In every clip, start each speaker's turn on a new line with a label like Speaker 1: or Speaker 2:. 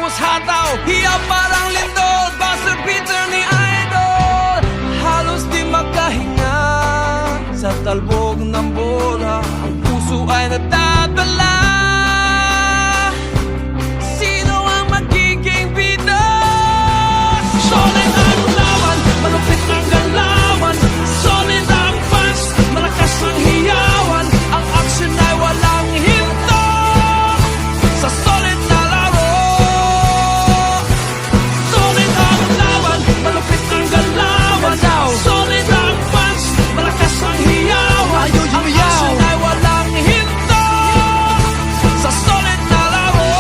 Speaker 1: Ramos hataw, hiya parang lindol, Buster Peter ni Idol. Halos di makahinga sa talbog ng bola, ang puso ay natatala. Sino ang magiging bida? Solid ang laban, malupit ang galawan, solid ang fans, malakas ang hiyawan, ang action ay walang hinto sa solid na laro. Solid ang laban, malupit ang galawan, solid ang fans, malakas ang hiyawan, ang action ay walang hinto sa solid na laro.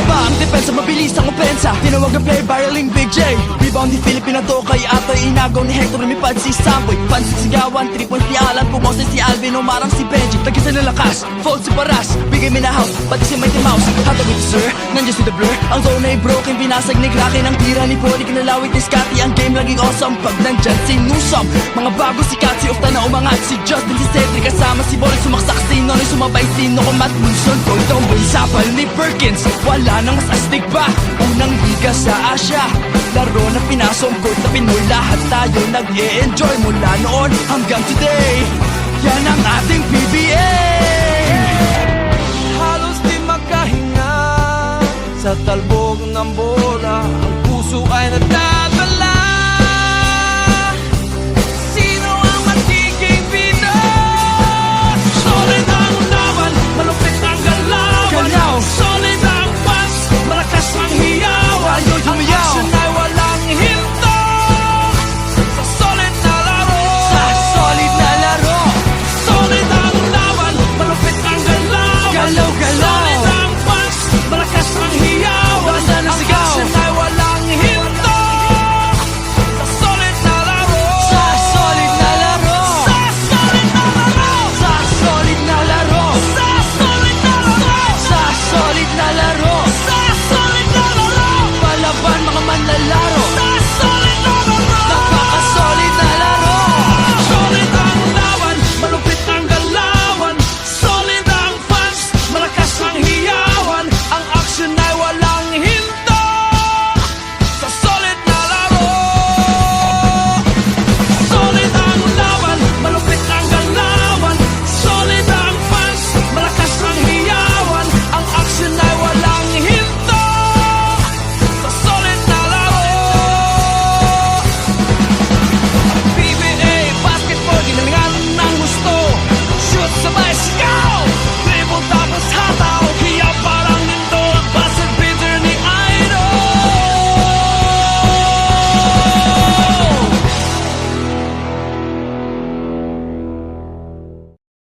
Speaker 2: Ba ang depensa, mabilis ang opensa. Tinawag ang player, viraling Big J. Rebound ni Filipina to, kay Atoy inagaw ni Hector. Lumipad si Samboy, pansin sigawan, 3 points ni Alan. Pumoses si Alvin, umarang si Benji. Tagisan ng lakas, fold si Paras, bigay minahaw, pati si Mighty Mouse. Hatag with the sir, nandiyan si The Blur. Ang zone ay broken, binasag ni Kraken. Ang tira ni Poli, kinalawit ni Scotty. Ang game laging awesome pag nandyan si Newsome. Mga bago si Katsi, ofta na umangat. Si Justin, si Cedric, kasama si Boy. Sumaksak si Nonoy, sumabay si Noko, Matt Wilson. Toy Tomboy, sapal ni Perkins. Wala nang mas astig pa, unang liga sa Asia. Laro na pinasong court na Pinoy, lahat tayo nag-e-enjoy mula noon hanggang today. Yan ang ating PBA.
Speaker 1: Halos di makahinga sa talbog ng bola, ang puso ay nata.